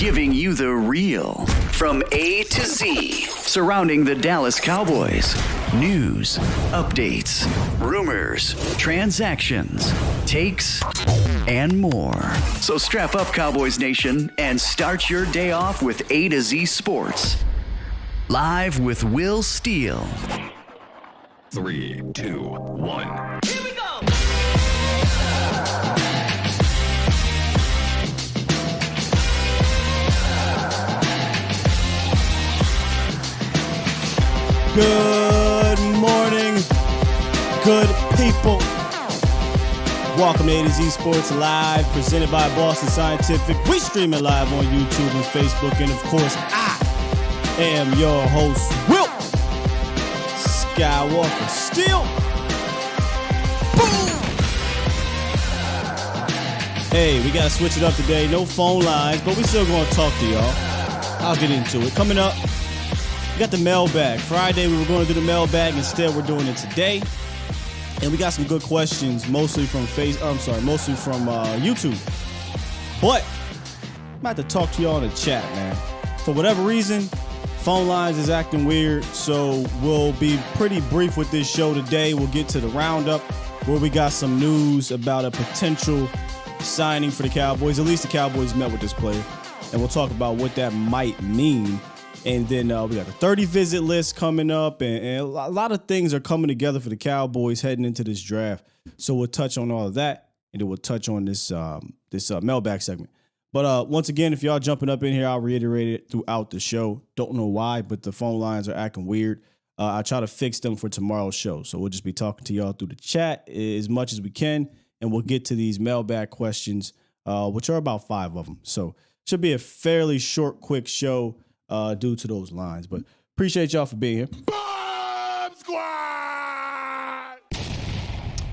giving you the real from A to Z surrounding the Dallas Cowboys. News, updates, rumors, transactions, takes, and more. So strap up, Cowboys Nation, and start your day off with A to Z Sports. Live with Will Steele. 3, 2, 1. Here we go! Good morning, good people. Welcome to A to Z Sports Live, presented by Boston Scientific. We stream it live on YouTube and Facebook, and of course, I am your host, Will Skywalker. Still, boom. Hey, we gotta switch it up today. No phone lines, but we still gonna talk to y'all. I'll get into it. Coming up, we got the mailbag. Friday, we were going to do the mailbag. Instead, we're doing it today. And we got some good questions, mostly from YouTube. But I'm about to talk to y'all in the chat, man. For whatever reason, phone lines is acting weird. So we'll be pretty brief with this show today. We'll get to the roundup where we got some news about a potential signing for the Cowboys. At least the Cowboys met with this player. And we'll talk about what that might mean. And then we got the 30 visit list coming up, and a lot of things are coming together for the Cowboys heading into this draft. So we'll touch on all of that, and then we'll touch on this mailbag segment. But once again, if y'all jumping up in here, I'll reiterate it throughout the show. Don't know why, but the phone lines are acting weird. I try to fix them for tomorrow's show. So we'll just be talking to y'all through the chat as much as we can, and we'll get to these mailbag questions, which are about 5 of them. So should be a fairly short, quick show. Due to those lines, but appreciate y'all for being here. Bomb Squad!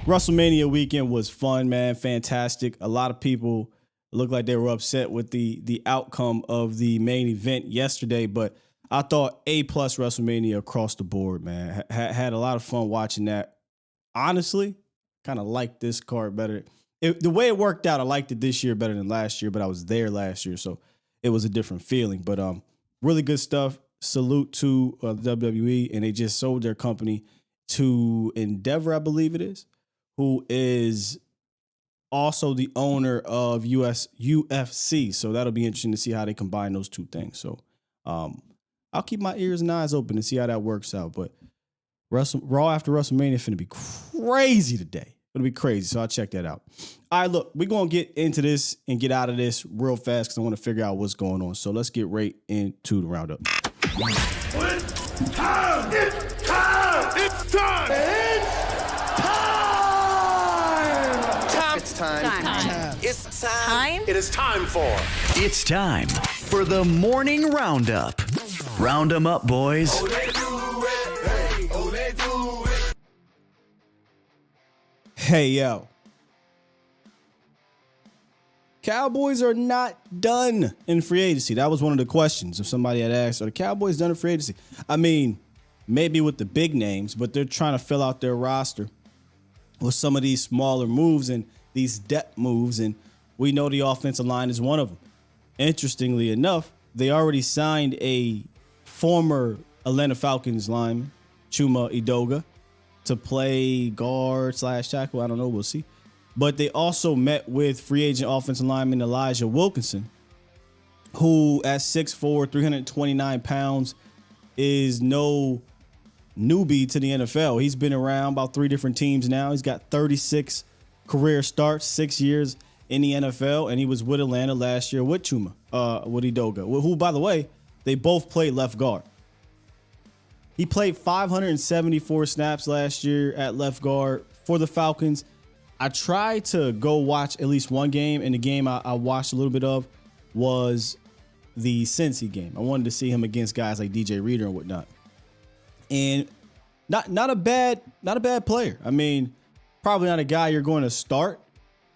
WrestleMania weekend was fun, man. Fantastic. A lot of people looked like they were upset with the outcome of the main event yesterday, but I thought A+ WrestleMania across the board, man. Had a lot of fun watching that. Honestly, kind of liked this card better. The way it worked out, I liked it this year better than last year, but I was there last year, so it was a different feeling. But really good stuff. Salute to the WWE, and they just sold their company to Endeavor, I believe it is, who is also the owner of UFC. So that'll be interesting to see how they combine those two things. So I'll keep my ears and eyes open to see how that works out. But Raw after WrestleMania is going to be crazy today. It'll be crazy, so I'll check that out. All right, look, we're going to get into this and get out of this real fast because I want to figure out what's going on. So let's get right into the roundup. It's time! It's time! It's time! It's time! It's time! It is time for... It's time for the morning roundup. Round 'em up, boys. Hey, yo. Cowboys are not done in free agency. That was one of the questions. If somebody had asked, are the Cowboys done in free agency? I mean, maybe with the big names, but they're trying to fill out their roster with some of these smaller moves and these depth moves, and we know the offensive line is one of them. Interestingly enough, they already signed a former Atlanta Falcons lineman, Chuma Edoga, to play guard / tackle. I don't know. We'll see. But they also met with free agent offensive lineman Elijah Wilkinson, who at 6'4", 329 pounds, is no newbie to the NFL. He's been around about 3 different teams now. He's got 36 career starts, 6 years in the NFL, and he was with Atlanta last year with Chuma, with Edoga, who, by the way, they both played left guard. He played 574 snaps last year at left guard for the Falcons. I tried to go watch at least one game, and the game I watched a little bit of was the Cincy game. I wanted to see him against guys like DJ Reader and whatnot. And not a bad player. I mean, probably not a guy you're going to start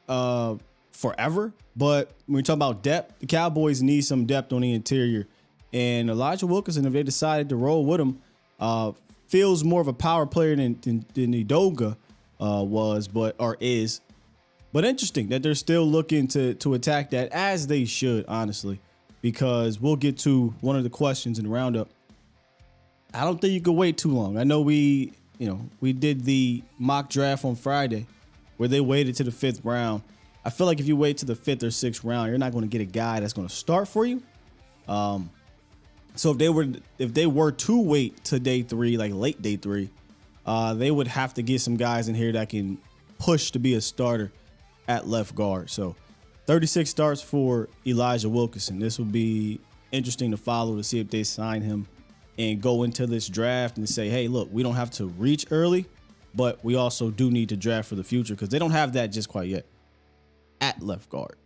forever. But when we talk about depth, the Cowboys need some depth on the interior. And Elijah Wilkinson, if they decided to roll with him, feels more of a power player than Edoga is. But interesting that they're still looking to attack that, as they should, honestly. because we'll get to one of the questions in the roundup. I don't think you could wait too long. I know we did the mock draft on Friday where they waited to the 5th round. I feel like if you wait to the 5th or 6th round, you're not going to get a guy that's going to start for you. So if they were to wait to day 3, like late day 3, they would have to get some guys in here that can push to be a starter at left guard. So 36 starts for Elijah Wilkinson. This will be interesting to follow to see if they sign him and go into this draft and say, hey, look, we don't have to reach early, but we also do need to draft for the future because they don't have that just quite yet at left guard.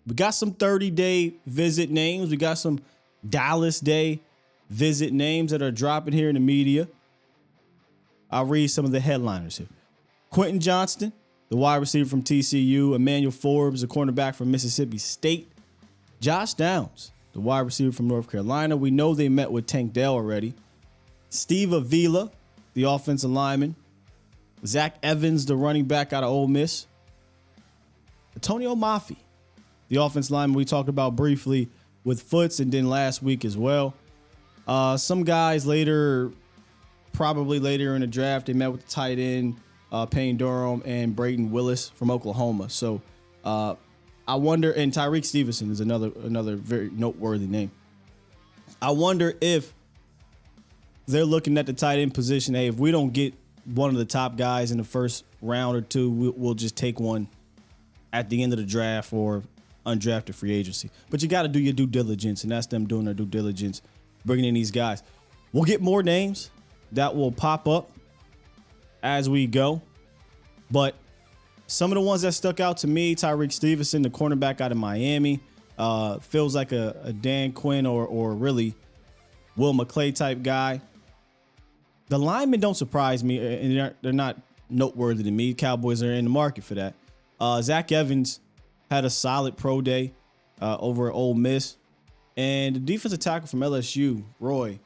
We got some 30-day visit names. We got some Dallas Day visit names that are dropping here in the media. I'll read some of the headliners here. Quentin Johnston, the wide receiver from TCU. Emmanuel Forbes, the cornerback from Mississippi State. Josh Downs, the wide receiver from North Carolina. We know they met with Tank Dell already. Steve Avila, the offensive lineman. Zach Evans, the running back out of Ole Miss. Antonio Mafi, the offensive lineman we talked about briefly with Foots and then last week as well. Some guys probably later in the draft, they met with the tight end, Payne Durham and Braden Willis from Oklahoma. So I wonder, and Tyreek Stevenson is another very noteworthy name. I wonder if they're looking at the tight end position. Hey, if we don't get one of the top guys in the first round or two, we'll just take one at the end of the draft or undrafted free agency. But you got to do your due diligence, and that's them doing their due diligence, bringing in these guys. We'll get more names that will pop up as we go. But some of the ones that stuck out to me, Tyreek Stevenson, the cornerback out of Miami, feels like a Dan Quinn or really Will McClay type guy. The linemen don't surprise me, and they're not noteworthy to me. Cowboys are in the market for that. Zach Evans had a solid pro day over at Ole Miss. And the defensive tackle from LSU, Roy,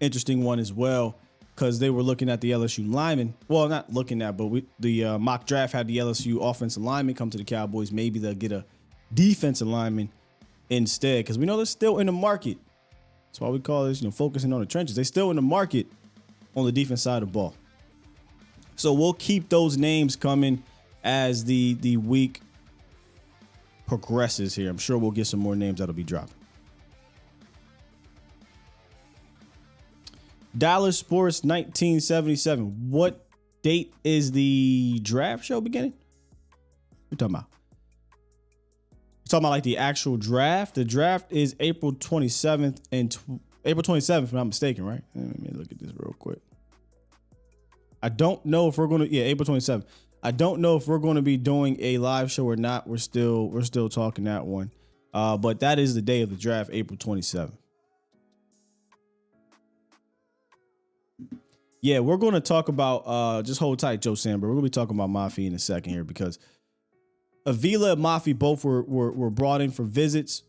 interesting one as well, because they were looking at the LSU lineman. Well, not looking at, but the mock draft had the LSU offensive lineman come to the Cowboys. Maybe they'll get a defensive lineman instead, because we know they're still in the market. That's why we call this, focusing on the trenches. They're still in the market on the defense side of the ball. So we'll keep those names coming as the week progresses here. I'm sure we'll get some more names that'll be dropping. Dallas Sports 1977. What date is the draft show beginning? We're talking about. We're talking about like the actual draft. The draft is April 27th and April 27th, if I'm not mistaken, right? Let me look at this real quick. I don't know if we're going to, April 27th. I don't know if we're going to be doing a live show or not. We're still talking that one. But that is the day of the draft, April 27th. Yeah, we're going to talk about, just hold tight, Joe Sandberg. We're going to be talking about Mafi in a second here because Avila and Mafi both were brought in for visits.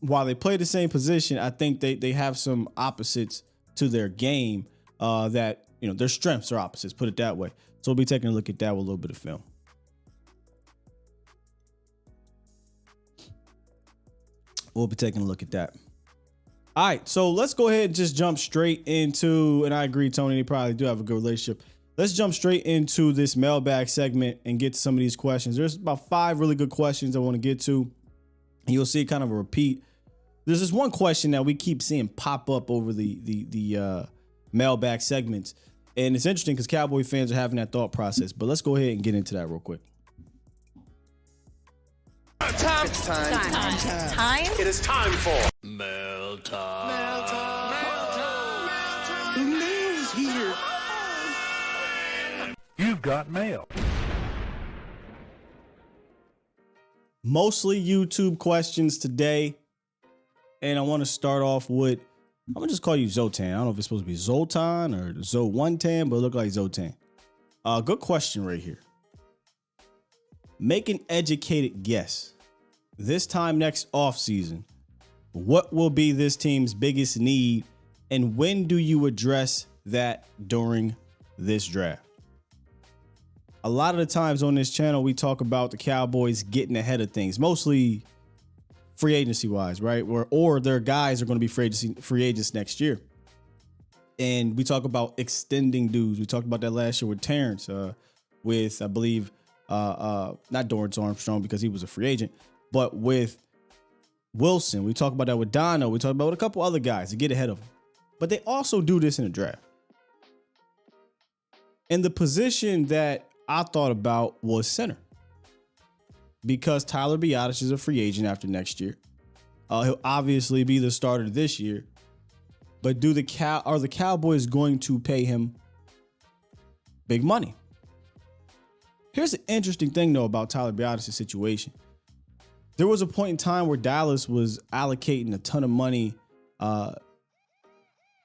While they play the same position, I think they have some opposites to their game that, their strengths are opposites, put it that way. So we'll be taking a look at that with a little bit of film. We'll be taking a look at that. All right, so let's go ahead and just jump straight into, and I agree, Tony, they probably do have a good relationship. Let's jump straight into this mailbag segment and get to some of these questions. There's about 5 really good questions I want to get to. And you'll see kind of a repeat. There's this one question that we keep seeing pop up over the mailbag segments. And it's interesting because Cowboy fans are having that thought process. But let's go ahead and get into that real quick. Time. It's time. It is time for Mail time. The mail's here. You've got mail. Mostly YouTube questions today. And I want to start off with, I'm going to just call you Zotan. I don't know if it's supposed to be Zoltan or Zo1tan, but it look like Zotan. Good question right here. Make an educated guess. This time next offseason, what will be this team's biggest need, and when do you address that during this draft? a lot of the times on this channel, we talk about the Cowboys getting ahead of things, mostly free agency wise, right? Or their guys are going to be free agents next year. And we talk about extending dudes. We talked about that last year with Terrence, with, I believe, not Dorrance Armstrong because he was a free agent, but with Wilson. We talk about that with Dono. We talk about with a couple other guys to get ahead of them. But they also do this in the draft. And the position that I thought about was center, because Tyler Biadasz is a free agent after next year. He'll obviously be the starter this year. But are the Cowboys going to pay him big money? Here's the interesting thing, though, about Tyler Biadasz's situation. There was a point in time where Dallas was allocating a ton of money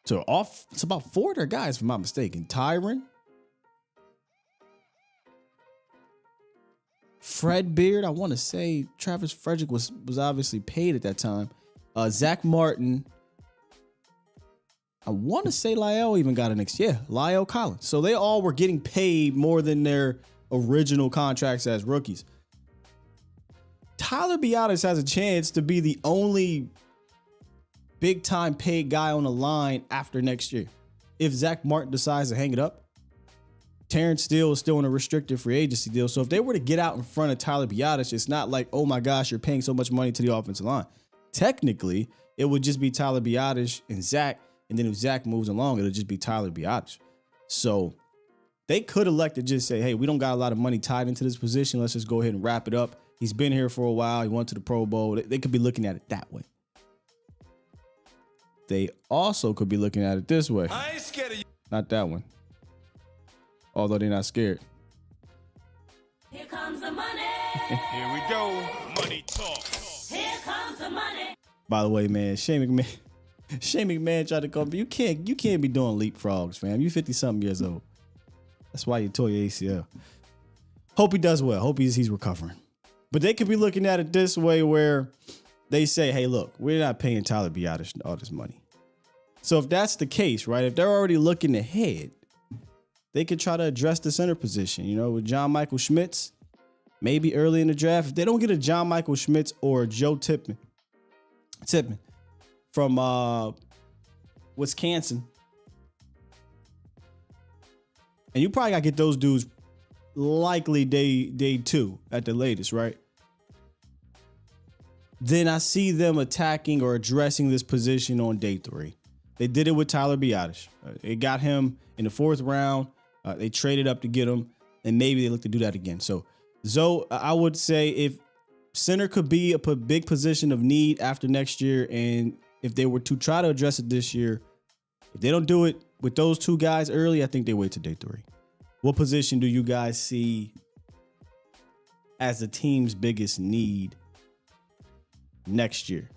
it's about 4 of their guys, if I'm not mistaken. Tyron, Fred Beard, I want to say Travis Frederick was obviously paid at that time. Zach Martin. I want to say Lyle even got an Lyle Collins. So they all were getting paid more than their original contracts as rookies. Tyler Biadasz has a chance to be the only big time paid guy on the line after next year. If Zach Martin decides to hang it up, Terrence Steele is still in a restricted free agency deal. So if they were to get out in front of Tyler Biadasz, it's not like, oh my gosh, you're paying so much money to the offensive line. Technically, it would just be Tyler Biadasz and Zach. And then if Zach moves along, it'll just be Tyler Biadasz. So they could elect to just say, hey, we don't got a lot of money tied into this position. Let's just go ahead and wrap it up. He's been here for a while. He went to the Pro Bowl. They could be looking at it that way. They also could be looking at it this way. I ain't scared of you. Not that one. Although they're not scared. Here comes the money. Here we go. Money talk. Here comes the money. By the way, man, Shane McMahon tried to call me. You can't be doing leapfrogs, fam. You 50-something years old. That's why you tore your ACL. Hope he does well. Hope he's recovering. But they could be looking at it this way where they say, hey, look, we're not paying Tyler Biadasz all this money. So if that's the case, right, if they're already looking ahead, they could try to address the center position, with John Michael Schmitz, maybe early in the draft. If they don't get a John Michael Schmitz or a Joe Tippmann from Wisconsin, and you probably got to get those dudes likely day 2 at the latest, right? Then I see them attacking or addressing this position on day 3. They did it with Tyler Biadasz. They got him in the 4th round. They traded up to get him, and maybe they look to do that again. So, I would say if center could be a big position of need after next year, and if they were to try to address it this year, if they don't do it with those 2 guys early, I think they wait to day 3. What position do you guys see as the team's biggest need next year?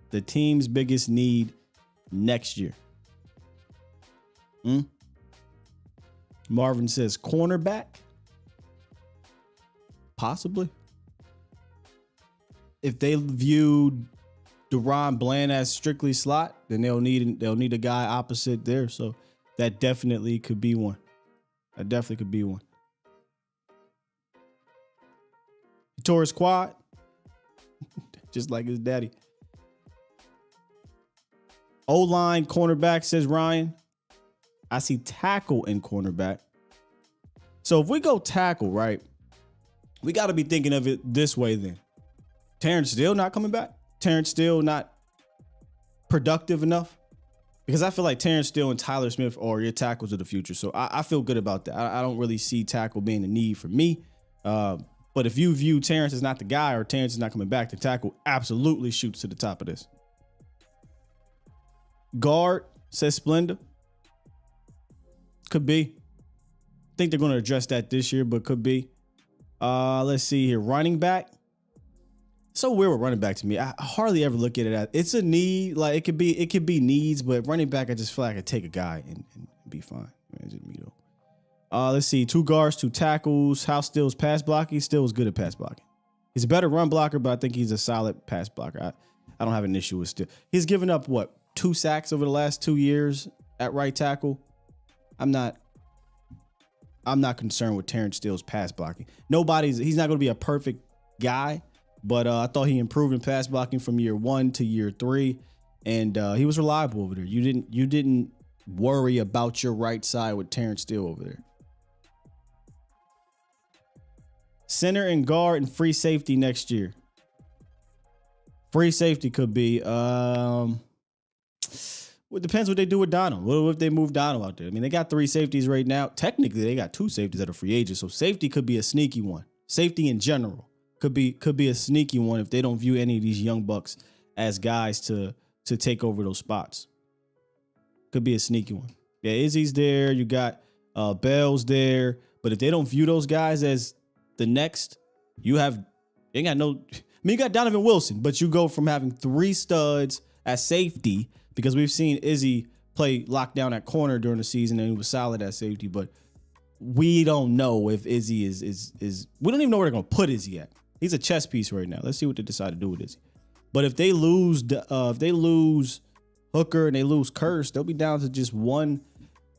The team's biggest need next year. Marvin says cornerback. Possibly. If they view Deron Bland as strictly slot, then they'll need a guy opposite there. So that definitely could be one. He tore his quad, just like his daddy. O-line cornerback, says Ryan. I see tackle and cornerback. So if we go tackle, right, we got to be thinking of it this way then. Terrence Steele not coming back? Terrence Steele not productive enough? Because I feel like Terrence Steele and Tyler Smith are your tackles of the future. So I feel good about that. I don't really see tackle being a need for me. But if you view Terrence as not the guy or Terrence is not coming back, the tackle absolutely shoots to the top of this. Guard, says Splenda. Could be. I think they're going to address that this year, but could be. Let's see here. Running back. So weird with running back to me. I hardly ever look at it as it's a need. Like it could be needs, but running back, I just feel like I could take a guy and be fine. It's just me though. Let's see. 2 guards, 2 tackles. How Steele's pass blocking? Steele is good at pass blocking. He's a better run blocker, but I think he's a solid pass blocker. I don't have an issue with Steele. He's given up 2 sacks over the last 2 years at right tackle. I'm not I'm not concerned with Terrence Steele's pass blocking. He's not going to be a perfect guy, but I thought he improved in pass blocking from year 1 to year 3, and he was reliable over there. You didn't worry about your right side with Terrence Steele over there. Center and guard and free safety next year. Free safety could be. Well, it depends what they do with Donald. What if they move Donald out there? I mean, they got 3 safeties right now. Technically, they got 2 safeties that are free agents. So safety could be a sneaky one. Safety in general could be a sneaky one if they don't view any of these young bucks as guys to take over those spots. Could be a sneaky one. Yeah, Izzy's there. You got Bell's there. But if they don't view those guys as the next, you got Donovan Wilson, but you go from having 3 studs at safety, because we've seen Izzy play lockdown at corner during the season and he was solid at safety, but we don't know if Izzy is we don't even know where they're going to put Izzy at. He's a chess piece right now. Let's see what they decide to do with Izzy. But if they lose Hooker and they lose Curse, they'll be down to just one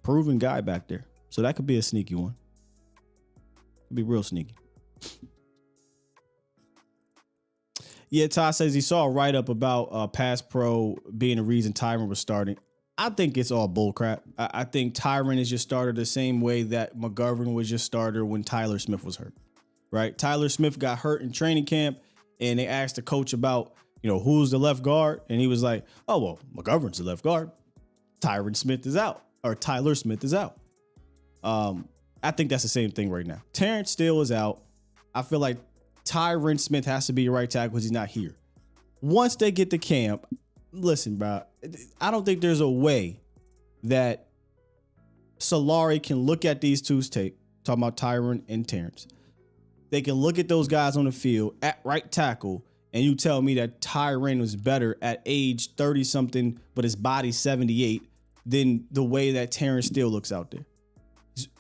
proven guy back there. So that could be a sneaky one. Could be real sneaky. Yeah, Todd says he saw a write-up about Pass Pro being the reason Tyron was starting. I think it's all bullcrap. I think Tyron is just starter the same way that McGovern was just starter when Tyler Smith was hurt, right? Tyler Smith got hurt in training camp, and they asked the coach about, who's the left guard, and he was like, oh, well, McGovern's the left guard. Tyler Smith is out. I think that's the same thing right now. Terrence Steele is out. I feel like Tyron Smith has to be your right tackle because he's not here. Once they get to camp, listen, bro, I don't think there's a way that Solari can look at these two's tape, talking about Tyron and Terrence. They can look at those guys on the field at right tackle, and you tell me that Tyron was better at age 30-something, but his body's 78, than the way that Terrence Steele looks out there.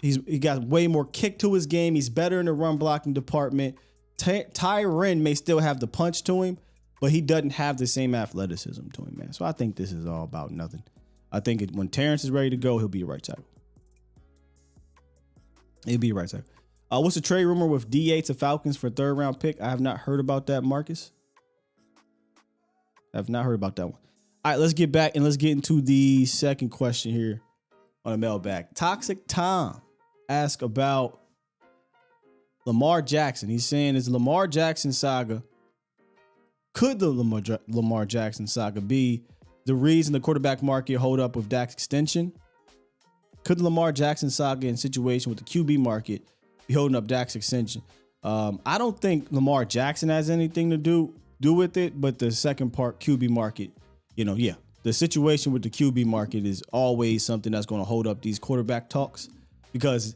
He got way more kick to his game. He's better in the run blocking department. Tyron may still have the punch to him, but he doesn't have the same athleticism to him, man. So I think this is all about nothing. I think when Terrence is ready to go, he'll be a right tackle. He'll be a right tackle. What's the trade rumor with DA to Falcons for 3rd round pick? I have not heard about that, Marcus. I have not heard about that one. All right, let's get back and let's get into the second question here on the mailbag. Toxic Tom asked about Lamar Jackson. He's saying, is Lamar Jackson saga, could the Lamar Jackson saga be the reason the quarterback market hold up with Dak's extension? Could the Lamar Jackson saga and situation with the QB market be holding up Dak's extension? I don't think Lamar Jackson has anything to do with it, but the second part, QB market, the situation with the QB market is always something that's going to hold up these quarterback talks, because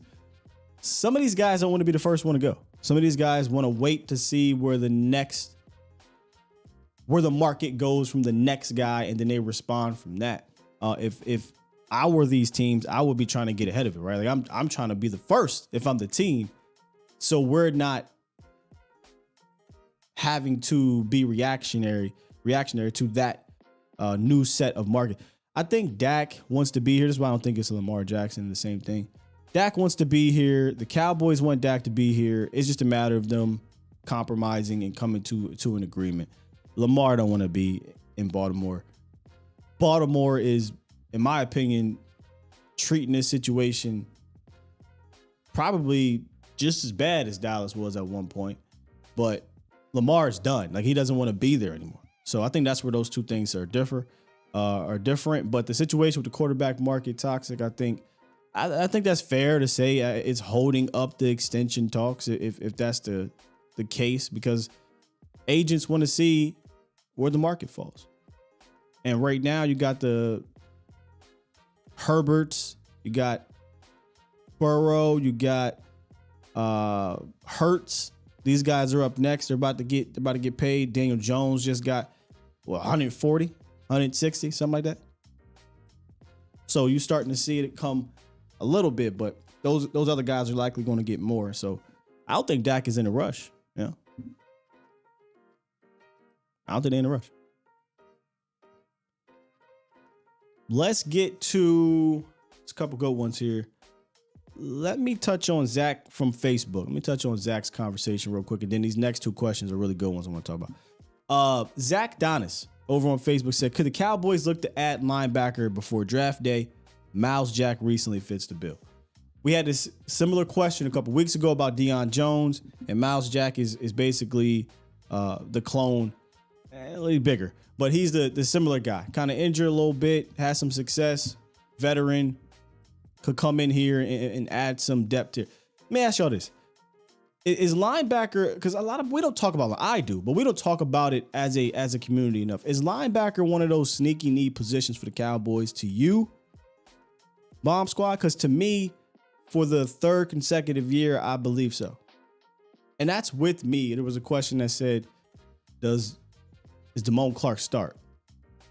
some of these guys don't want to be the first one to go. Some of these guys want to wait to see where the market goes from the next guy, and then they respond from that. If I were these teams, I would be trying to get ahead of it, right? Like I'm trying to be the first if I'm the team, so we're not having to be reactionary to that new set of market. I think Dak wants to be here. This is why I don't think it's Lamar Jackson, the same thing. Dak wants to be here. The Cowboys want Dak to be here. It's just a matter of them compromising and coming to an agreement. Lamar don't want to be in Baltimore. Baltimore is, in my opinion, treating this situation probably just as bad as Dallas was at one point. But Lamar's done. Like, he doesn't want to be there anymore. So I think that's where those two things are different. But the situation with the quarterback market, toxic, I think that's fair to say. It's holding up the extension talks if that's the case, because agents want to see where the market falls. And right now you got the Herberts, you got Burrow, you got Hurts. These guys are up next. They're about to get paid. Daniel Jones just got 140, 160, something like that. So you're starting to see it come a little bit, but those other guys are likely going to get more. So I don't think Dak is in a rush. Yeah, I don't think they're in a rush. Let's get to a couple good ones here. let me touch on Zach from Facebook. Let me touch on Zach's conversation real quick, and then these next two questions are really good ones I want to talk about. Zach Donis over on Facebook said, could the Cowboys look to add linebacker before draft day? Miles Jack recently fits the bill. We had this similar question a couple weeks ago about Deion Jones, and Miles Jack is basically the clone, a little bigger, but he's the similar guy. Kind of injured a little bit, has some success, veteran, could come in here and add some depth here. Let me ask y'all this. Is linebacker, because we don't talk about it, I do, but we don't talk about it as a community enough. Is linebacker one of those sneaky need positions for the Cowboys to you, Bomb Squad? Because to me, for the third consecutive year, I believe so. And that's with me. There was a question that said, is Damone Clark start?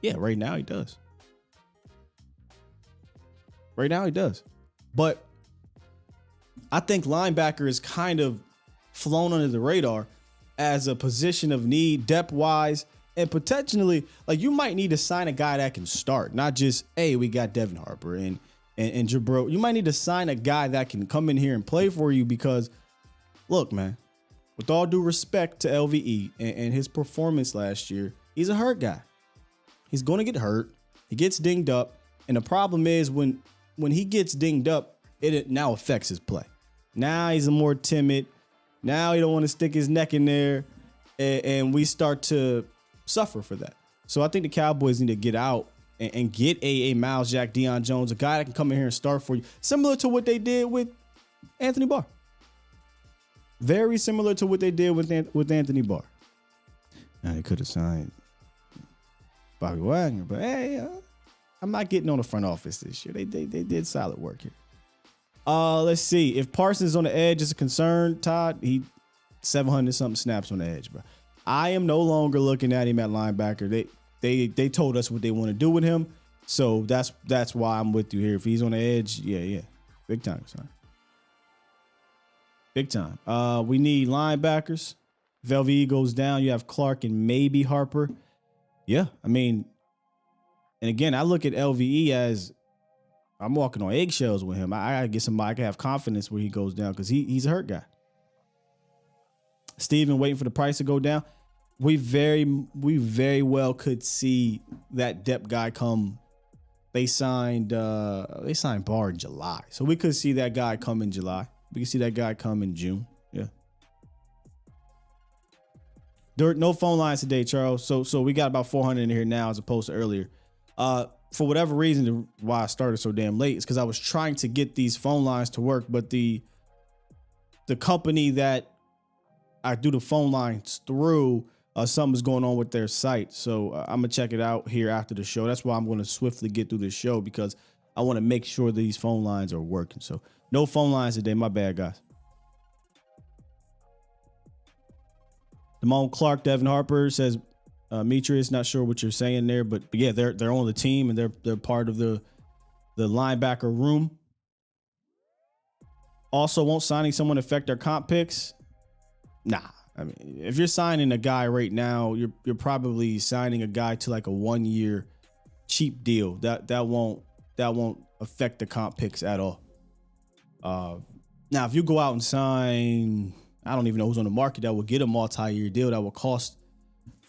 Yeah, right now he does. Right now he does. But I think linebacker is kind of flown under the radar as a position of need, depth-wise, and potentially, like, you might need to sign a guy that can start, not just, hey, we got Devin Harper and Jabril. You might need to sign a guy that can come in here and play for you because, look, man, with all due respect to LVE and his performance last year, he's a hurt guy. He's going to get hurt. He gets dinged up. And the problem is when he gets dinged up, it now affects his play. Now he's more timid. Now he don't want to stick his neck in there. And we start to suffer for that. So I think the Cowboys need to get out and get a Miles Jack, Deion Jones, a guy that can come in here and start for you. Similar to what they did with Anthony Barr. Very similar to what they did with Anthony Barr. Now, they could have signed Bobby Wagner, but hey, I'm not getting on the front office this year. They did solid work here. Let's see. If Parsons on the edge is a concern, Todd, he 700-something snaps on the edge, bro. I am no longer looking at him at linebacker. They told us what they want to do with him, so that's why I'm with you here. If he's on the edge, yeah, big time, son. Big time. We need linebackers. If LVE goes down, you have Clark and maybe Harper. Yeah, I mean, and again, I look at LVE as I'm walking on eggshells with him. I gotta get somebody I can have confidence where he goes down because he's a hurt guy. Steven waiting for the price to go down. We very well could see that depth guy come. They signed Barr in July, so we could see that guy come in July. We can see that guy come in June. Yeah. No phone lines today, Charles. So we got about 400 in here now as opposed to earlier. For whatever reason, why I started so damn late is because I was trying to get these phone lines to work, but the company that I do the phone lines through, something's going on with their site. So I'm gonna check it out here after the show. That's why I'm going to swiftly get through this show because I want to make sure these phone lines are working. So no phone lines today. My bad, guys. Damone Clark, Devin Harper says, Demetrius, not sure what you're saying there, but yeah, they're on the team and they're part of the linebacker room. Also, won't signing someone affect their comp picks? Nah. I mean, if you're signing a guy right now, you're probably signing a guy to like a 1-year cheap deal. That won't affect the comp picks at all. Now, if you go out and sign, I don't even know who's on the market that will get a multi-year deal that will cost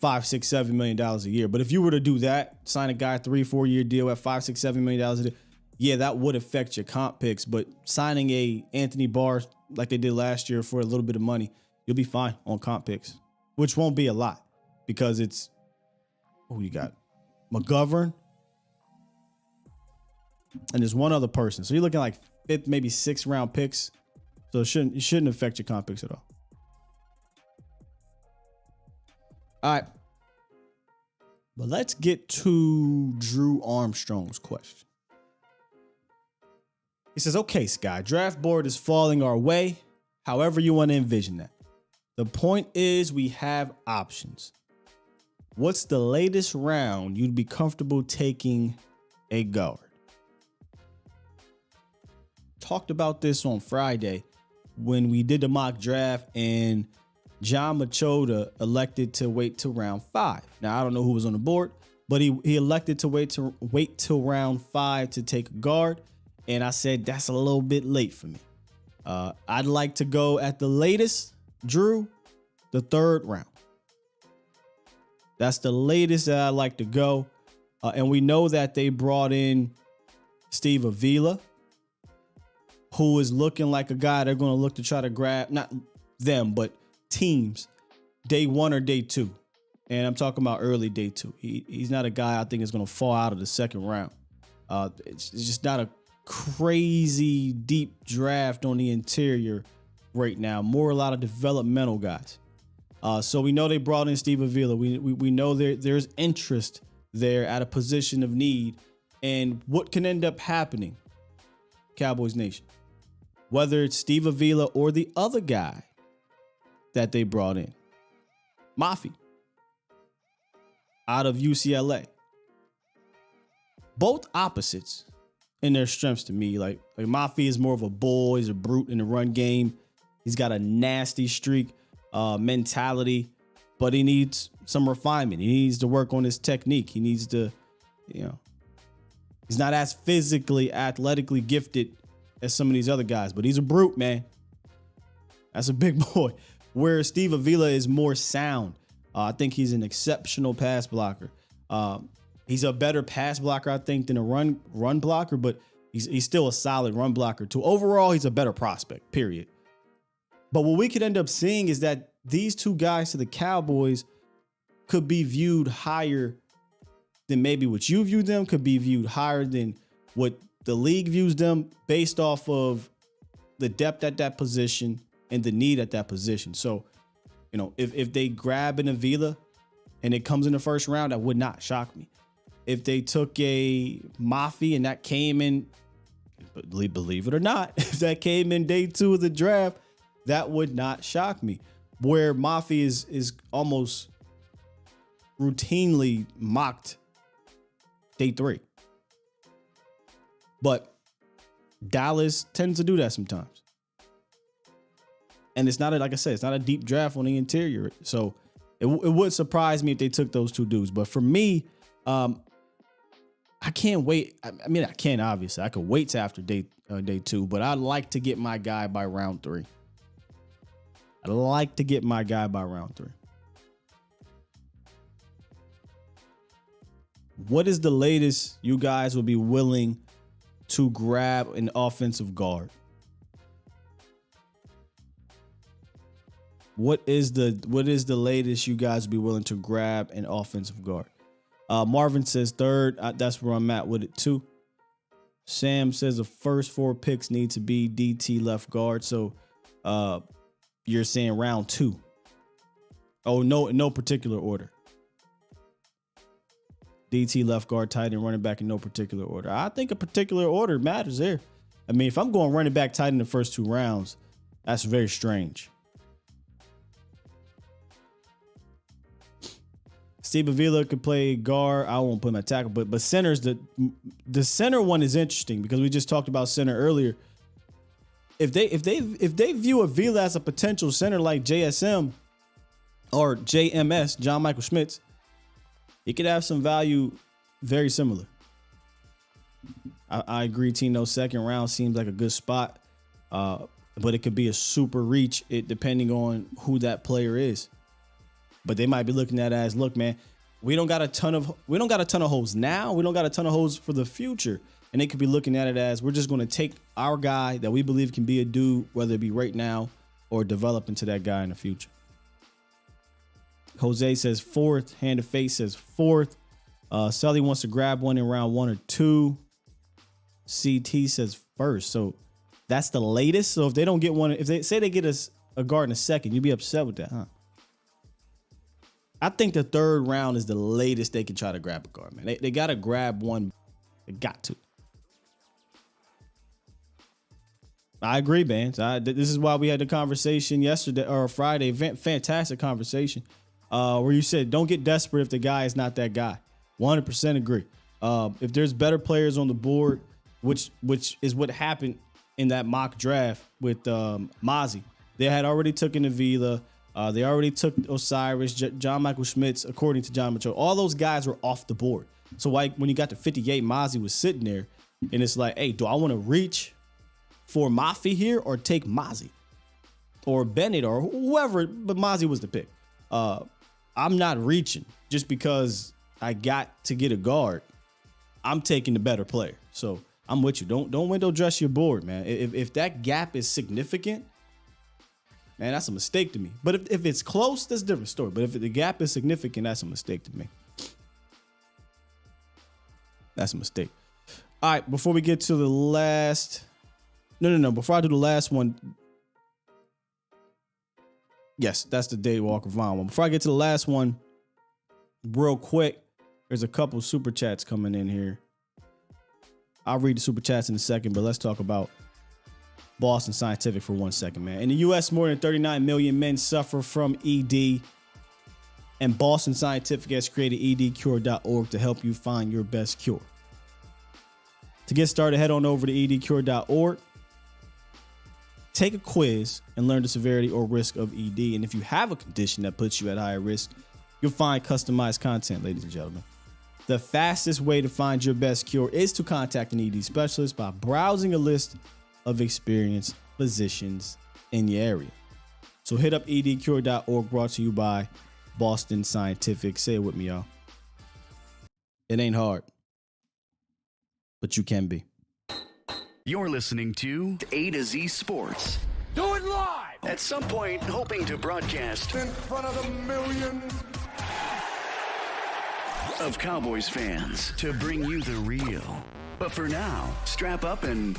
$5, $6, $7 million a year. But if you were to do that, sign a guy 3-4 year deal at $5, $6, $7 million a year, yeah, that would affect your comp picks. But signing a Anthony Barr like they did last year for a little bit of money, you'll be fine on comp picks, which won't be a lot because it's, who you got? McGovern. And there's one other person. So you're looking like 5th, maybe 6th round picks. So it shouldn't affect your comp picks at all. All right. But let's get to Drew Armstrong's question. He says, okay, Sky, draft board is falling our way. However you want to envision that. The point is we have options. What's the latest round you'd be comfortable taking a guard? Talked about this on Friday when we did the mock draft and John Machota elected to wait till round 5. Now, I don't know who was on the board, but he elected to wait till round 5 to take a guard. And I said, that's a little bit late for me. I'd like to go at the latest, Drew, the 3rd round. That's the latest that I'd like to go. And we know that they brought in Steve Avila, who is looking like a guy they're going to look to try to grab, not them, but teams, day 1 or day 2. And I'm talking about early day 2. He's not a guy I think is going to fall out of the 2nd round. It's just not a crazy deep draft on the interior right now. More a lot of developmental guys. So we know they brought in Steve Avila. We know there's interest there at a position of need. And what can end up happening, Cowboys Nation, whether it's Steve Avila or the other guy that they brought in, Mafi, out of UCLA. Both opposites in their strengths to me. Like Mafi is more of a bull. He's a brute in the run game. He's got a nasty streak mentality, but he needs some refinement. He needs to work on his technique. He needs to, he's not as physically, athletically gifted as some of these other guys, but he's a brute, man. That's a big boy. Whereas Steve Avila is more sound. I think he's an exceptional pass blocker. He's a better pass blocker, I think, than a run blocker, but he's still a solid run blocker too. Overall, he's a better prospect, period. But what we could end up seeing is that these two guys to the Cowboys could be viewed higher than maybe what you view them, could be viewed higher than what the league views them based off of the depth at that position and the need at that position. So, if they grab an Avila and it comes in the 1st round, that would not shock me. If they took a Mafi and that came in, believe it or not, if that came in day 2 of the draft, that would not shock me. Where Mafi is almost routinely mocked day 3. But Dallas tends to do that sometimes. And it's not, like I said, it's not a deep draft on the interior. So it would surprise me if they took those two dudes. But for me, I can't wait. I mean, I can, obviously. I could wait till after day 2, but I'd like to get my guy by round 3. I'd like to get my guy by round 3. What is the latest you guys would be willing to grab an offensive guard? What is the latest you guys would be willing to grab an offensive guard? Marvin says 3rd. That's where I'm at with it too. Sam says the first 4 picks need to be DT left guard. So you're saying round 2. Oh, no, in no particular order. DT left guard, tight end, running back in no particular order. I think a particular order matters there. I mean, if I'm going running back, tight end in the first 2 rounds, that's very strange. Steve Avila could play guard. I won't put him at tackle, but centers, the center one is interesting because we just talked about center earlier. If they view Avila as a potential center like JSM or JMS, John Michael Schmitz, he could have some value very similar. I agree, Tino. 2nd round seems like a good spot, but it could be a super reach depending on who that player is. But they might be looking at it as, look, man, we don't got a ton of holes now. We don't got a ton of holes for the future. And they could be looking at it as, we're just going to take our guy that we believe can be a dude, whether it be right now or develop into that guy in the future. Jose says 4th. Hand of Face says 4th. Sully wants to grab one in round 1 or 2. CT says 1st. So that's the latest. So if they don't get one, if they say they get a guard in a 2nd, you'd be upset with that, huh? I think the 3rd round is the latest they can try to grab a guard, man. They got to grab one. They got to. I agree, man. This is why we had the conversation yesterday or Friday. Fantastic conversation where you said don't get desperate if the guy is not that guy. 100% agree. If there's better players on the board, which is what happened in that mock draft with Mozzie. They had already taken Avila. They already took Osiris, John Michael Schmitz, according to John Mitchell. All those guys were off the board. So when you got to 58, Mozzie was sitting there. And it's like, hey, do I want to reach for Mafi here or take Mozzie or Bennett or whoever? But Mozzie was the pick. I'm not reaching just because I got to get a guard. I'm taking the better player. So I'm with you. Don't window dress your board, man. If that gap is significant, man, that's a mistake to me. But if it's close, that's a different story. But if the gap is significant, that's a mistake to me. That's a mistake. All right, before we get to the last... No. Before I do the last one... Yes, that's the Dave Walker Vaughn one. Before I get to the last one, real quick, there's a couple super chats coming in here. I'll read the super chats in a second, but let's talk about Boston Scientific for 1 second, man. In the U.S., more than 39 million men suffer from ED, and Boston Scientific has created edcure.org to help you find your best cure. To get started, head on over to edcure.org. Take a quiz and learn the severity or risk of ED. And if you have a condition that puts you at higher risk, you'll find customized content, ladies and gentlemen. The fastest way to find your best cure is to contact an ED specialist by browsing a list of experienced physicians in your area. So hit up edcure.org, brought to you by Boston Scientific. Say it with me, y'all. It ain't hard, but you can be. You're listening to A to Z Sports. Do it live! At some point, hoping to broadcast In front of the millions of Cowboys fans to bring you the real. But for now, strap up and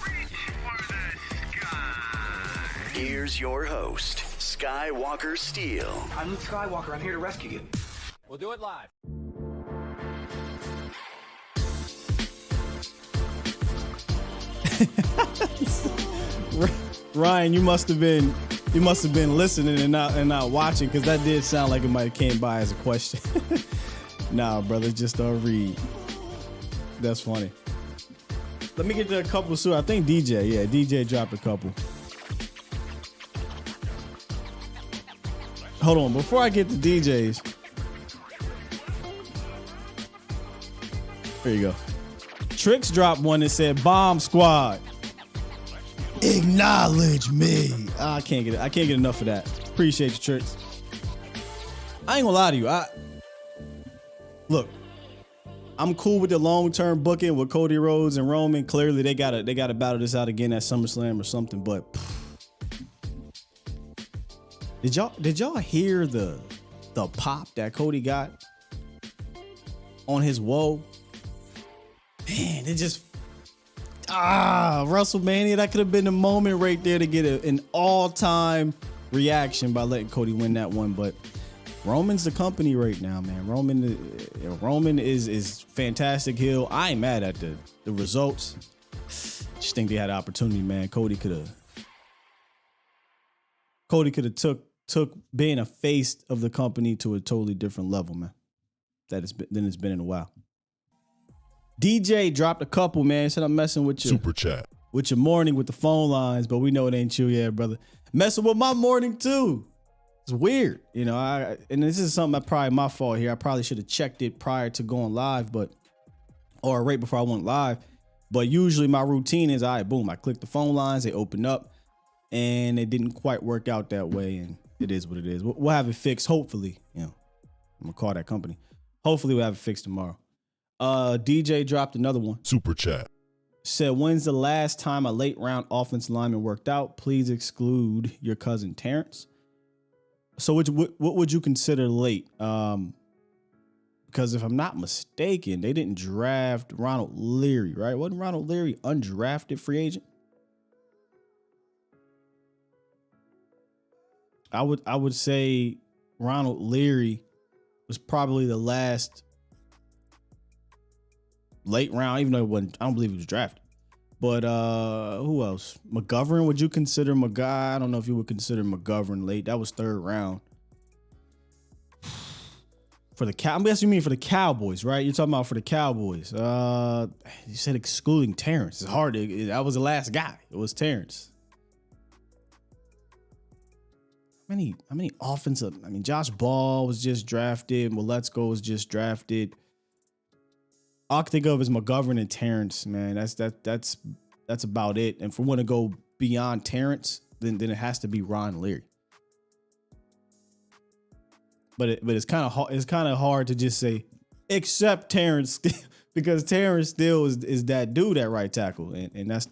here's your host, Skywalker Steele. I'm Luke Skywalker. I'm here to rescue you. We'll do it live. Ryan, you must have been listening and not watching, because that did sound like it might have came by as a question. Nah, brother, just don't read. That's funny. Let me get to a couple soon. I think DJ dropped a couple. Hold on, before I get to DJs. There you go. Tricks dropped one that said Bomb Squad. Acknowledge me. I can't get enough of that. Appreciate you, Tricks. I ain't gonna lie to you. Look, I'm cool with the long-term booking with Cody Rhodes and Roman. Clearly, they gotta battle this out again at SummerSlam or something. But did y'all hear the pop that Cody got on his woe? Man, it just WrestleMania, that could have been the moment right there to get an all-time reaction by letting Cody win that one. But Roman's the company right now, man. Roman is fantastic heel. I ain't mad at the results. Just think they had an opportunity, man. Cody could have took being a face of the company to a totally different level, man. Than it's been in a while. DJ dropped a couple, man. Said I'm messing with you. Super chat. With your morning with the phone lines, but we know it ain't you, yeah, brother. Messing with my morning too. It's weird, you know. And this is something that probably my fault here. I probably should have checked it prior to going live, or right before I went live. But usually my routine is, all right, boom, I click the phone lines, they open up, and it didn't quite work out that way, and it is what it is. We'll have it fixed, hopefully. You know, I'm gonna call that company. Hopefully we'll have it fixed tomorrow. DJ dropped another one. Super chat. Said, when's the last time a late round offensive lineman worked out? Please exclude your cousin Terrence. So what would you consider late? Because if I'm not mistaken, they didn't draft Ronald Leary, right? Wasn't Ronald Leary undrafted free agent? I would say Ronald Leary was probably the last late round, even though I don't believe he was drafted. But who else? McGovern, would you consider I don't know if you would consider McGovern late. That was third round. I'm guessing you mean for the Cowboys, right? You're talking about for the Cowboys. You said excluding Terrence. It's hard. That was the last guy. It was Terrence. How many offensive? I mean, Josh Ball was just drafted. Maletzko was just drafted. All I can think of is McGovern and Terrence, man. That's about it. And if we want to go beyond Terrence, then it has to be Ron Leary. But it's kind of hard to just say except Terrence because Terrence still is that dude at right tackle, and that's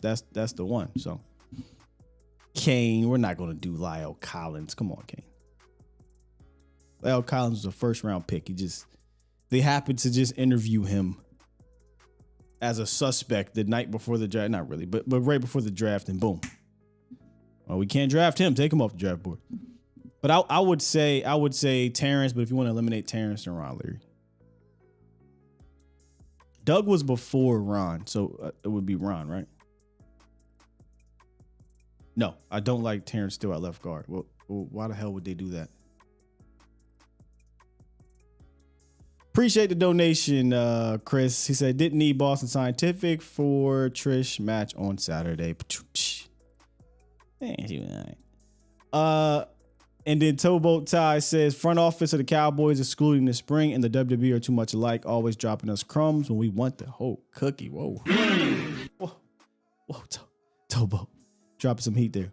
the one. So Kane, we're not gonna do Lyle Collins. Come on, Kane. Lyle Collins was a first round pick. They happened to just interview him as a suspect the night before the draft. Not really, but right before the draft, and boom. Well, we can't draft him. Take him off the draft board. But I would say Terrence, but if you want to eliminate Terrence, then Ron Leary. Doug was before Ron, so it would be Ron, right? No, I don't like Terrence still at left guard. Well, why the hell would they do that? Appreciate the donation, Chris. He said, didn't need Boston Scientific for Trish match on Saturday. And then Towboat Ty says, front office of the Cowboys excluding the spring and the WWE are too much alike, always dropping us crumbs when we want the whole cookie. Whoa. Whoa, Towboat. Dropping some heat there.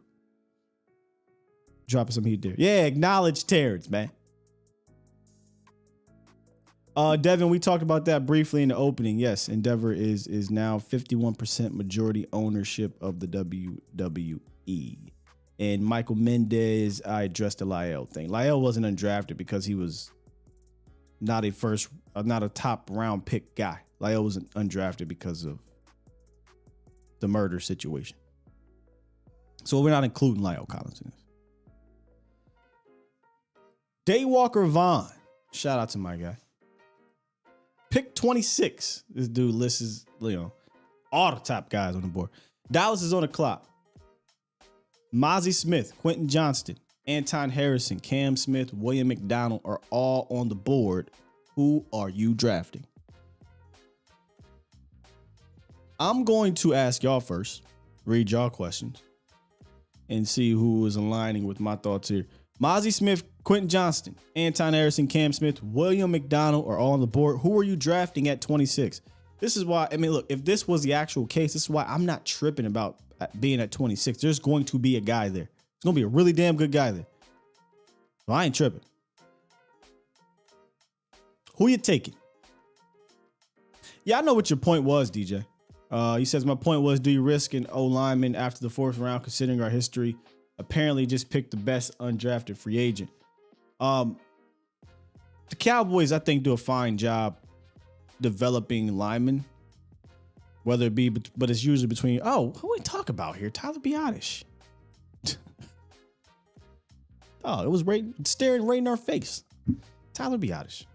Yeah, acknowledge Terrence, man. Devin, we talked about that briefly in the opening. Yes, Endeavor is now 51% majority ownership of the WWE. And Michael Mendez, I addressed the Lyle thing. Lyle wasn't undrafted because he was not a top round pick guy. Lyle was undrafted because of the murder situation. So we're not including Lyle Collins in this. Daywalker Vaughn, shout out to my guy. Pick 26. This dude lists, all the top guys on the board. Dallas is on the clock. Mozzie Smith, Quentin Johnston, Anton Harrison, Cam Smith, William McDonald are all on the board. Who are you drafting? I'm going to ask y'all first, read y'all questions, and see who is aligning with my thoughts here. Mozzie Smith, Quentin Johnston, Anton Harrison, Cam Smith, William McDonald are all on the board. Who are you drafting at 26? This is why, look, if this was the actual case, this is why I'm not tripping about being at 26. There's going to be a guy there. It's going to be a really damn good guy there. So I ain't tripping. Who you taking? Yeah, I know what your point was, DJ. He says, my point was, do you risk an O-lineman after the fourth round, considering our history? Apparently just picked the best undrafted free agent. The Cowboys, I think, do a fine job developing linemen. Whether it be, but it's usually between, who we talk about here? Tyler Biotish. It was staring right in our face. Tyler Biotish.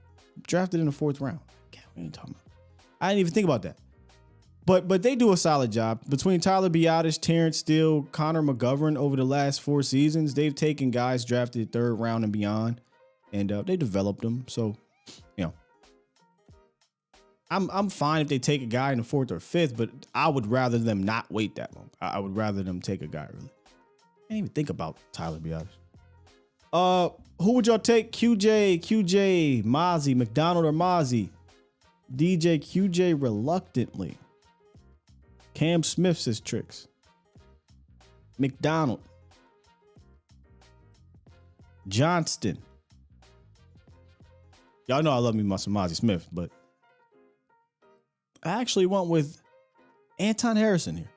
Drafted in the fourth round. What are you talking about? I didn't even think about that. But they do a solid job. Between Tyler Biotish, Terrence Steele, Connor McGovern over the last 4 seasons, they've taken guys drafted third round and beyond, and they developed them. So, I'm fine if they take a guy in the fourth or fifth, but I would rather them not wait that long. I would rather them take a guy early. I didn't even think about Tyler Biotish. Who would y'all take? QJ, Mozzie, McDonald or Mozzie? DJ QJ reluctantly. Cam Smith says tricks. McDonald. Johnston. Y'all know I love me some Mozzie Smith, but I actually went with Anton Harrison here.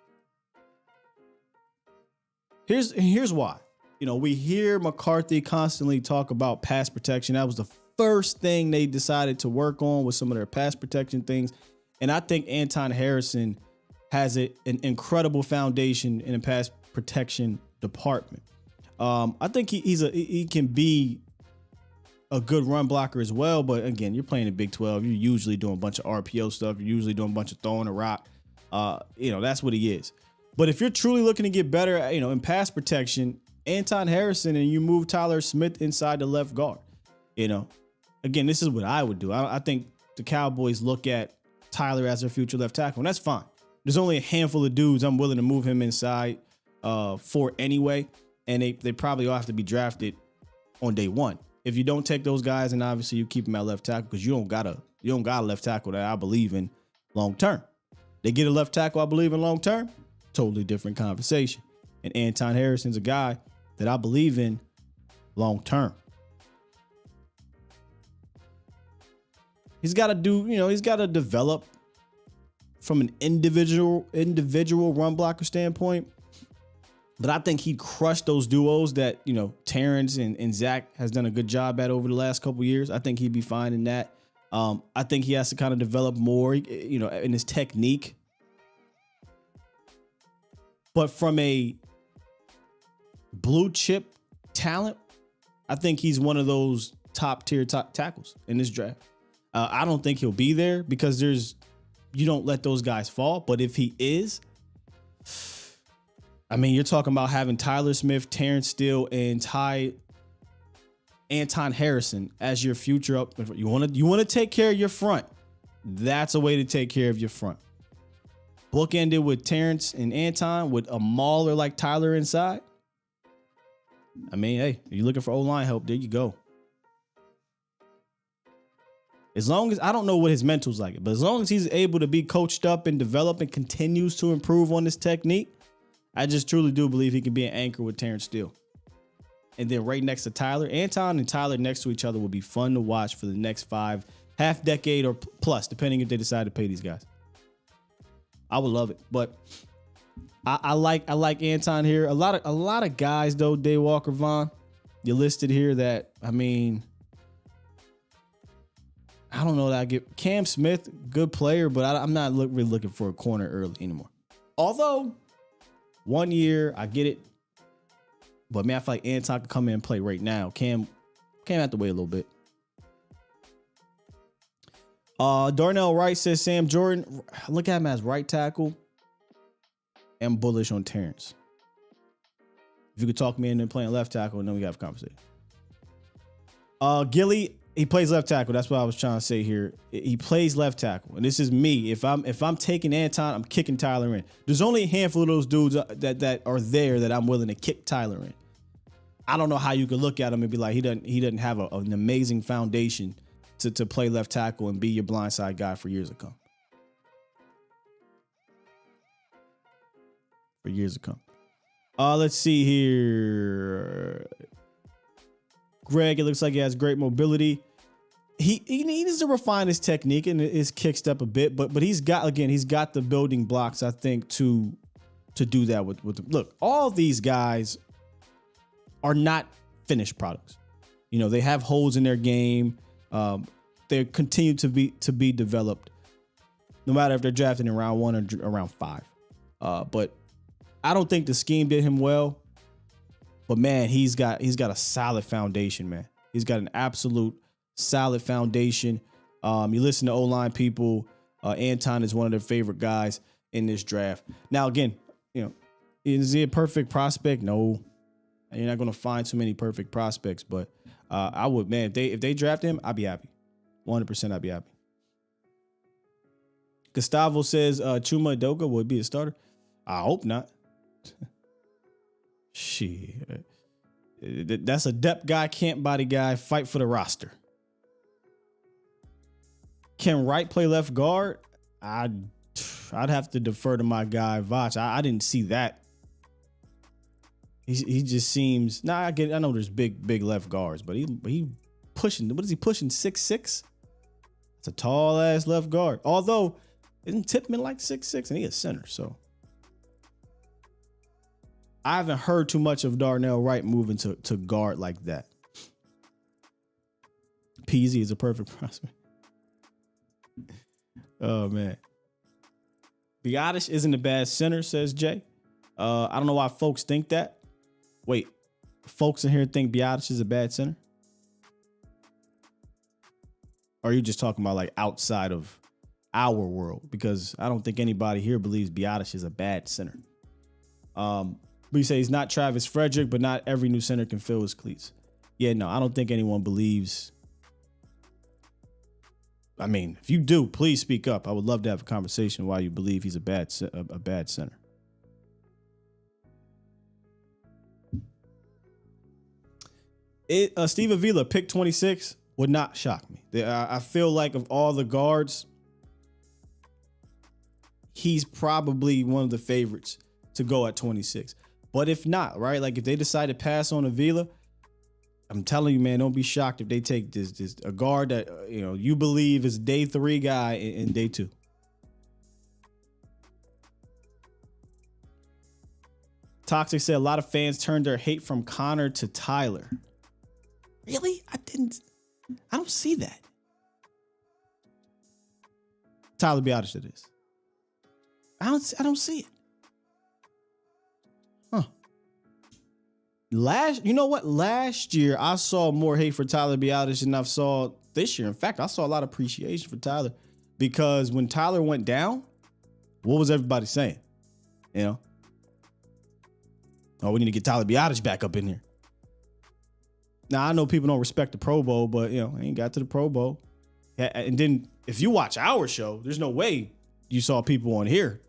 Here's why. We hear McCarthy constantly talk about pass protection. That was the first thing they decided to work on with some of their pass protection things. And I think Anton Harrison has an incredible foundation in the pass protection department. I think he can be a good run blocker as well. But again, you're playing in Big 12. You're usually doing a bunch of RPO stuff. You're usually doing a bunch of throwing a rock. That's what he is. But if you're truly looking to get better, in pass protection, Anton Harrison, and you move Tyler Smith inside the left guard, again, this is what I would do. I think the Cowboys look at Tyler as their future left tackle, and that's fine. There's only a handful of dudes I'm willing to move him inside for anyway, and they probably all have to be drafted on day one. If you don't take those guys, and obviously you keep him at left tackle because you don't got a left tackle that I believe in long term. They get a left tackle, I believe, in long term. Totally different conversation. And Anton Harrison's a guy that I believe in long term. He's got to he's got to develop from an individual run blocker standpoint. But I think he'd crush those duos that, Terrence and Zach has done a good job at over the last couple of years. I think he'd be fine in that. I think he has to kind of develop more, in his technique. But from a blue chip talent, I think he's one of those top tackles in this draft. I don't think he'll be there because you don't let those guys fall. But if he is, I mean, you're talking about having Tyler Smith, Terrence Steele, and Anton Harrison as your future up. You want to take care of your front. That's a way to take care of your front. Bookended with Terrence and Anton with a mauler like Tyler inside. I mean, hey, if you're looking for O-line help, there you go. As long as, I don't know what his mental's like, but as long as he's able to be coached up and develop and continues to improve on this technique, I just truly do believe he can be an anchor with Terrence Steele. And then right next to Tyler, Anton and Tyler next to each other will be fun to watch for the next half decade or plus, depending if they decide to pay these guys. I would love it, but I like Anton here. A lot of guys though, Dave Walker, Vaughn, you listed here that, I mean, I don't know that I get Cam Smith, good player, but I'm not really looking for a corner early anymore. Although 1 year, I get it. But man, I feel like Anton can come in and play right now. Cam have to wait a little bit. Darnell Wright says Sam Jordan. Look at him as right tackle. I'm bullish on Terrence. If you could talk me into playing left tackle, and then we got a conversation. Gilly, he plays left tackle. That's what I was trying to say here. He plays left tackle, and this is me. If I'm taking Anton, I'm kicking Tyler in. There's only a handful of those dudes that are there that I'm willing to kick Tyler in. I don't know how you could look at him and be like, he doesn't have an amazing foundation to play left tackle and be your blindside guy for years to come. Let's see here. Greg, it looks like he has great mobility. He needs to refine his technique and his kick step a bit, but he's got the building blocks, I think, to do that with look, all these guys are not finished products. They have holes in their game. They continue to be developed, no matter if they're drafted in round 1 or round 5. But I don't think the scheme did him well. But man, he's got a solid foundation, man. He's got an absolute solid foundation. You listen to O-line people, Anton is one of their favorite guys in this draft. Now, again, is he a perfect prospect? No. You're not going to find too many perfect prospects, but I would, man, if they draft him, I'd be happy. 100% I'd be happy. Gustavo says Chuma Edoga would be a starter. I hope not. Shit. That's a depth guy, camp body guy, fight for the roster. Can Wright play left guard? I'd have to defer to my guy Vach. I didn't see that. He just seems. I know there's big left guards, but he pushing. What is he pushing? 6'6"? It's a tall ass left guard. Although isn't Tippmann like 6'6" and he a center, so I haven't heard too much of Darnell Wright moving to guard like that. PZ is a perfect prospect. Oh man. Biotish isn't a bad center, says Jay. I don't know why folks think that. Wait, folks in here think Biotish is a bad center? Or are you just talking about like outside of our world? Because I don't think anybody here believes Biotish is a bad center. But you say he's not Travis Frederick, but not every new center can fill his cleats. Yeah, no, I don't think anyone believes. I mean, if you do, please speak up. I would love to have a conversation why you believe he's a bad center. Steve Avila, pick 26, would not shock me. I feel like of all the guards, he's probably one of the favorites to go at 26. But if not, right, like if they decide to pass on Avila, I'm telling you, man, don't be shocked if they take this a guard that you believe is day 3 guy in day 2. Toxic said a lot of fans turned their hate from Connor to Tyler. Really? I don't see that. Tyler Biotish, it is. I don't see it. Huh. Last year I saw more hate for Tyler Biotish than I saw this year. In fact, I saw a lot of appreciation for Tyler because when Tyler went down, what was everybody saying? Oh, we need to get Tyler Biotish back up in here. Now, I know people don't respect the Pro Bowl, but, he ain't got to the Pro Bowl. And then if you watch our show, there's no way you saw people on here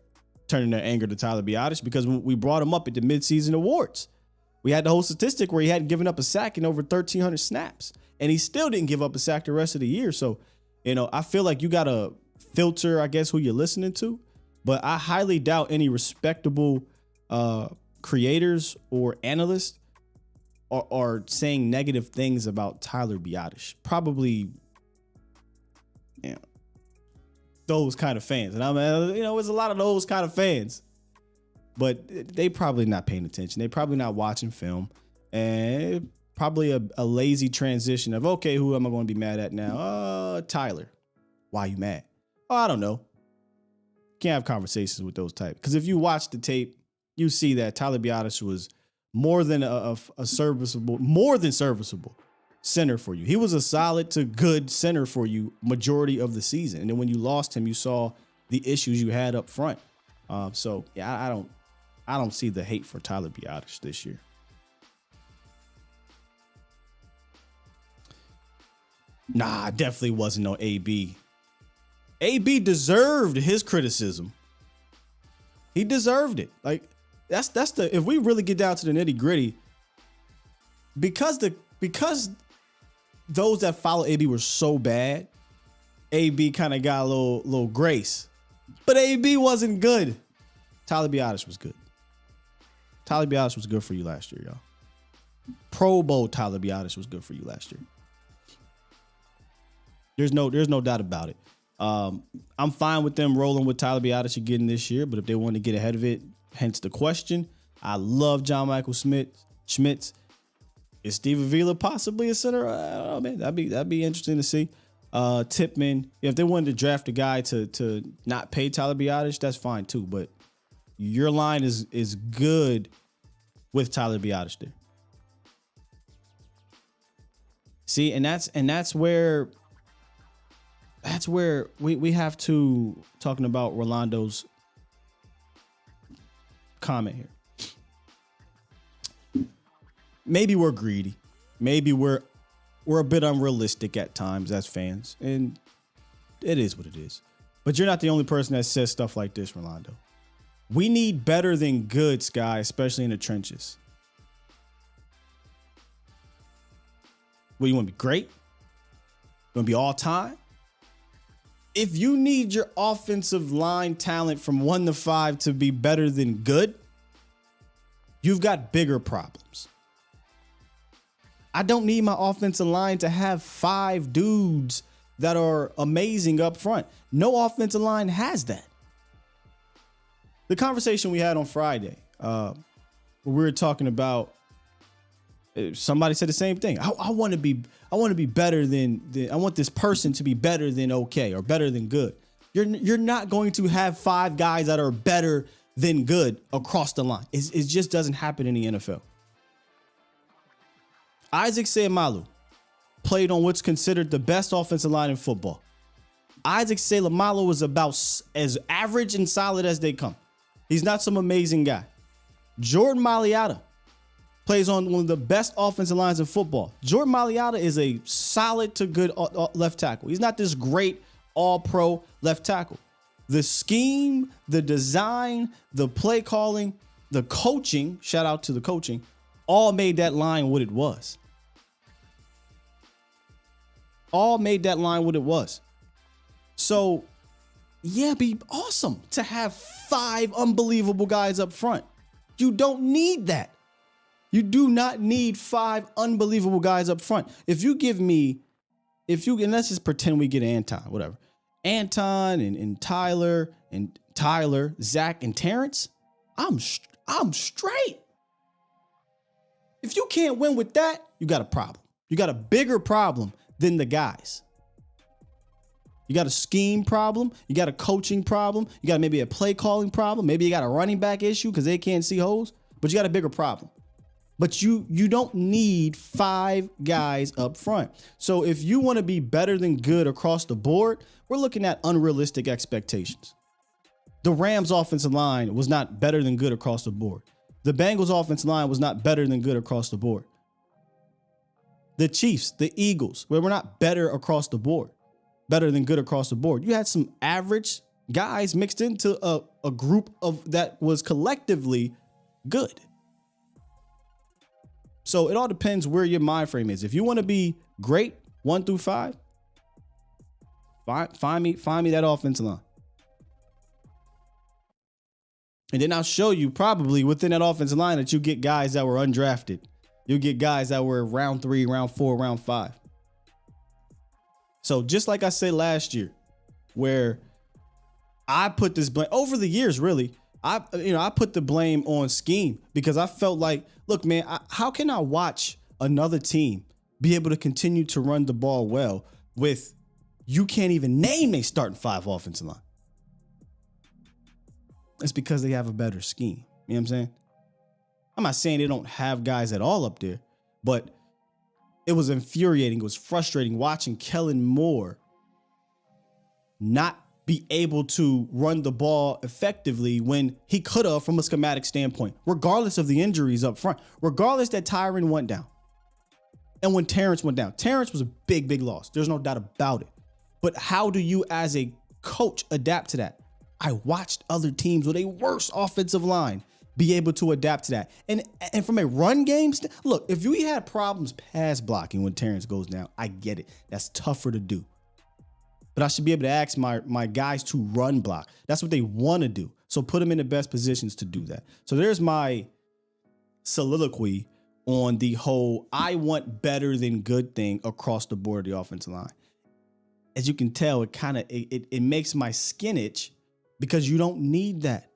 turning their anger to Tyler Biotish because we brought him up at the midseason awards. We had the whole statistic where he hadn't given up a sack in over 1,300 snaps, and he still didn't give up a sack the rest of the year. So, I feel like you got to filter, I guess, who you're listening to. But I highly doubt any respectable creators or analysts are saying negative things about Tyler Biotish. Probably, those kind of fans. And there's a lot of those kind of fans. But they probably not paying attention. They probably not watching film. And probably a lazy transition of, okay, who am I going to be mad at now? Tyler. Why you mad? Oh, I don't know. Can't have conversations with those type. Because if you watch the tape, you see that Tyler Biotish was more than a serviceable center for you. He was a solid to good center for you majority of the season. And then when you lost him, you saw the issues you had up front. So yeah, I don't see the hate for Tyler Biotish this year. Nah, definitely wasn't no AB. AB deserved his criticism. He deserved it. Like that's the if we really get down to the nitty gritty, because those that follow AB were so bad, AB kind of got a little grace. But AB wasn't good. Tyler Biotish was good. Tyler Biotish was good for you last year, y'all. Pro Bowl Tyler Biotish was good for you last year. There's no doubt about it. I'm fine with them rolling with Tyler Biotish again this year, but if they want to get ahead of it, hence the question. I love John Michael Schmitz. Is Steve Avila possibly a center? I don't know, man. That'd be interesting to see. Tipman, if they wanted to draft a guy to not pay Tyler Biotish, that's fine too. But your line is good with Tyler Biotish there. See, and that's where we have to talking about Rolando's comment here. Maybe we're greedy. Maybe we're a bit unrealistic at times as fans, and it is what it is. But you're not the only person that says stuff like this, Rolando. We need better than good, Sky, especially in the trenches. Well, you want to be great? You want to be all time? If you need your offensive line talent from 1 to 5 to be better than good, you've got bigger problems. I don't need my offensive line to have 5 dudes that are amazing up front. No offensive line has that. The conversation we had on Friday, where we were talking about, somebody said the same thing. I want to be better than I want this person to be better than okay or better than good. You're not going to have 5 guys that are better than good across the line. It just doesn't happen in the NFL. Isaac Seumalo played on what's considered the best offensive line in football. Isaac Seumalo is about as average and solid as they come. He's not some amazing guy. Jordan Mailata plays on one of the best offensive lines in football. Jordan Mailata is a solid to good left tackle. He's not this great all-pro left tackle. The scheme, the design, the play calling, the coaching, shout out to the coaching, all made that line what it was. All made that line what it was. So Yeah, it'd be awesome to have 5 unbelievable guys up front. You don't need that. You do not need 5 unbelievable guys up front. And let's just pretend we get Anton, whatever. Anton and Tyler, Zach and Terrence, I'm straight. If you can't win with that, you got a problem. You got a bigger problem than the guys. You got a scheme problem. You got a coaching problem. You got maybe a play calling problem. Maybe you got a running back issue because they can't see holes, but you got a bigger problem. But you don't need 5 guys up front. So if you want to be better than good across the board, we're looking at unrealistic expectations. The Rams offensive line was not better than good across the board. The Bengals offensive line was not better than good across the board. The Chiefs, the Eagles, where we're not better across the board, better than good across the board. You had some average guys mixed into a group of that was collectively good. So it all depends where your mind frame is. If you want to be great 1 through 5, find me that offensive line. And then I'll show you probably within that offensive line that you get guys that were undrafted. You'll get guys that were round 3, round 4, round 5. So just like I said last year, where I put this blame over the years, really, I put the blame on scheme because I felt like, look, man, how can I watch another team be able to continue to run the ball well with you can't even name a starting 5 offensive line? It's because they have a better scheme. You know what I'm saying? I'm not saying they don't have guys at all up there, but it was infuriating. It was frustrating watching Kellen Moore not be able to run the ball effectively when he could have from a schematic standpoint, regardless of the injuries up front, regardless that Tyron went down. And when Terrence went down, Terrence was a big, big loss. There's no doubt about it. But how do you as a coach adapt to that? I watched other teams with a worse offensive line be able to adapt to that. And from a run game, look, if you had problems pass blocking when Terrence goes down, I get it. That's tougher to do. But I should be able to ask my guys to run block. That's what they want to do. So put them in the best positions to do that. So there's my soliloquy on the whole I want better than good thing across the board of the offensive line. As you can tell, it makes my skin itch because you don't need that.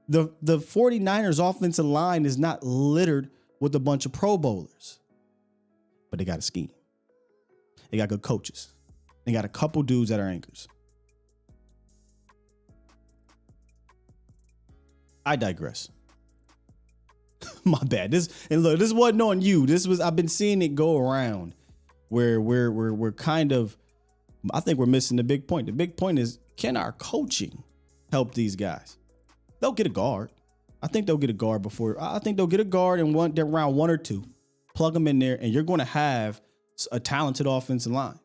The 49ers offensive line is not littered with a bunch of Pro Bowlers, but they got a scheme. They got good coaches. They got a couple dudes that are anchors. I digress. My bad. This wasn't on you. I've been seeing it go around where we're kind of, I think we're missing the big point. The big point is, can our coaching help these guys? They'll get a guard. I think they'll get a guard in round 1 or 2. Plug them in there, and you're going to have a talented offensive line.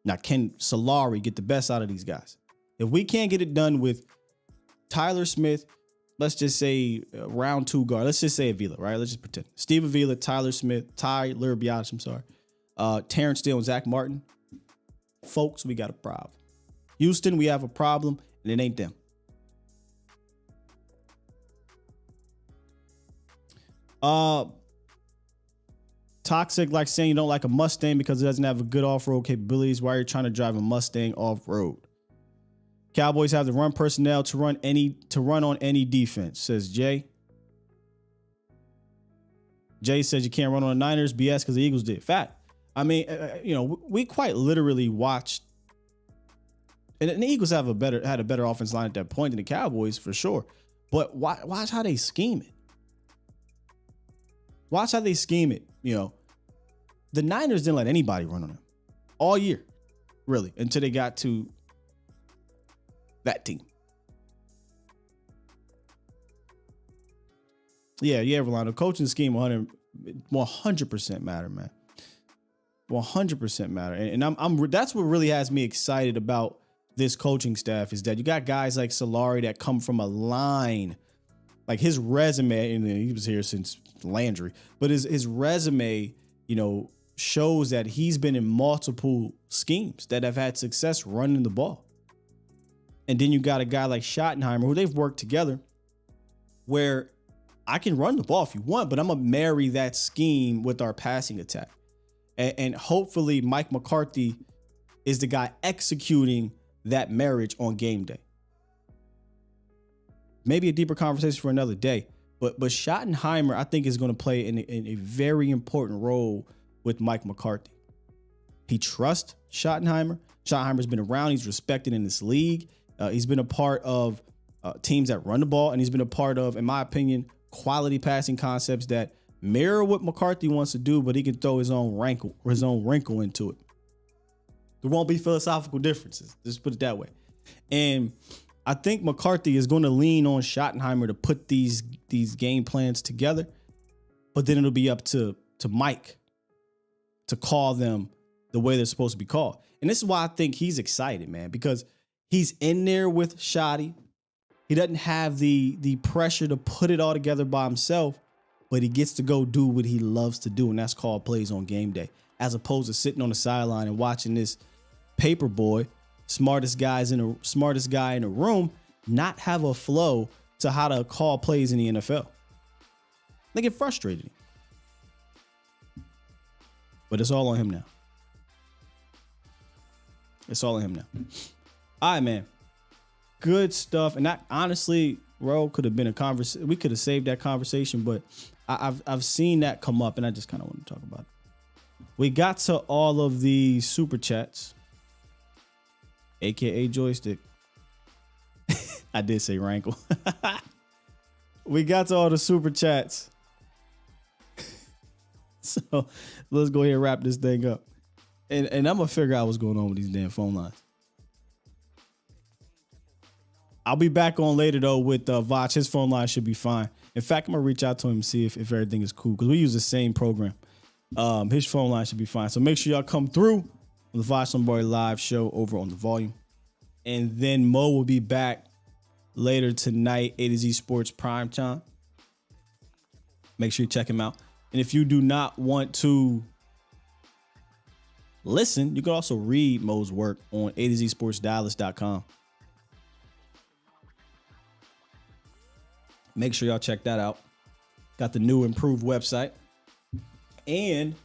Now, can Solari get the best out of these guys? If we can't get it done with Tyler Smith, let's just say round 2 guard. Let's just say Avila, right? Let's just pretend. Steve Avila, Tyler Smith, Tyler Biadasz, I'm sorry. Terrence Steele and Zach Martin. Folks, we got a problem. Houston, we have a problem, and it ain't them. Toxic, like saying you don't like a Mustang because it doesn't have a good off-road capabilities. Why are you trying to drive a Mustang off-road? Cowboys have the run personnel to run on any defense, says Jay. Jay says you can't run on the Niners. BS because the Eagles did. Fact. I mean, we quite literally watched, and the Eagles had a better offensive line at that point than the Cowboys for sure. But watch how they scheme it. Watch how they scheme it. The Niners didn't let anybody run on them all year, really, until they got to that team. Yeah, Rolando. Coaching scheme 100% matter, man. 100% matter. And I'm that's what really has me excited about this coaching staff is that you got guys like Solari that come from a line, like his resume, and he was here since Landry, but his resume, shows that he's been in multiple schemes that have had success running the ball. And then you got a guy like Schottenheimer, who they've worked together, where I can run the ball if you want, but I'm going to marry that scheme with our passing attack. And hopefully Mike McCarthy is the guy executing that marriage on game day. Maybe a deeper conversation for another day. But Schottenheimer, I think, is going to play in a very important role with Mike McCarthy. He trusts Schottenheimer. Schottenheimer's been around. He's respected in this league. He's been a part of teams that run the ball, and he's been a part of, in my opinion, quality passing concepts that mirror what McCarthy wants to do, but he can throw his own wrinkle into it. There won't be philosophical differences. Just put it that way. And I think McCarthy is going to lean on Schottenheimer to put these game plans together, but then it'll be up to Mike to call them the way they're supposed to be called. And this is why I think he's excited, man, because he's in there with Shotty. He doesn't have the pressure to put it all together by himself, but he gets to go do what he loves to do, and that's call plays on game day, as opposed to sitting on the sideline and watching this paper boy, smartest guy in the room, not have a flow to how to call plays in the NFL. They get frustrated. But it's all on him now. It's all on him now. All right, man. Good stuff. And that, honestly, Ro, could have been a conversation. We could have saved that conversation, but I've seen that come up, and I just kind of want to talk about it. We got to all of the super chats, aka joystick. I did say rankle. We got to all the super chats. So let's go ahead and wrap this thing up. And I'm going to figure out what's going on with these damn phone lines. I'll be back on later, though, with Vach. His phone line should be fine. In fact, I'm going to reach out to him and see if everything is cool, because we use the same program. His phone line should be fine. So make sure y'all come through on the Vach Lombardi live show over on the volume. And then Mo will be back later tonight, A to Z Sports Primetime. Make sure you check him out. And if you do not want to listen, you can also read Mo's work on A to Z Sports Dallas.com. Make sure y'all check that out. Got the new improved website. And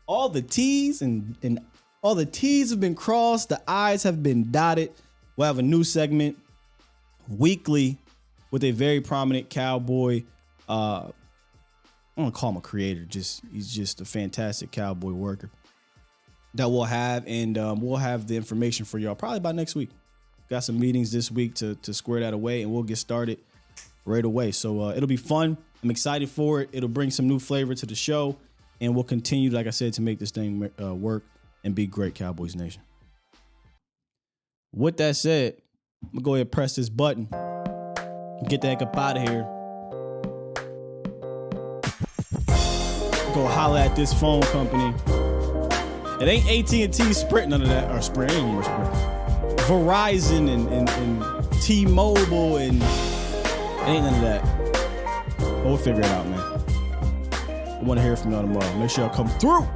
all the T's and all the T's have been crossed. The I's have been dotted. We'll have a new segment weekly with a very prominent Cowboy. I don't want to call him a creator. He's just a fantastic Cowboy worker that we'll have. And we'll have the information for y'all probably by next week. Got some meetings this week to square that away, and we'll get started right away. So it'll be fun. I'm excited for it. It'll bring some new flavor to the show, and we'll continue, like I said, to make this thing work and be great Cowboys Nation. With that said, I'm going to go ahead and press this button and get the heck up out of here. Go holler at this phone company. It ain't AT&T, Sprint, none of that. Or Sprint, ain't more Sprint. Verizon and T-Mobile, and it ain't none of that. But we'll figure it out, man. I want to hear from y'all tomorrow. Make sure y'all come through.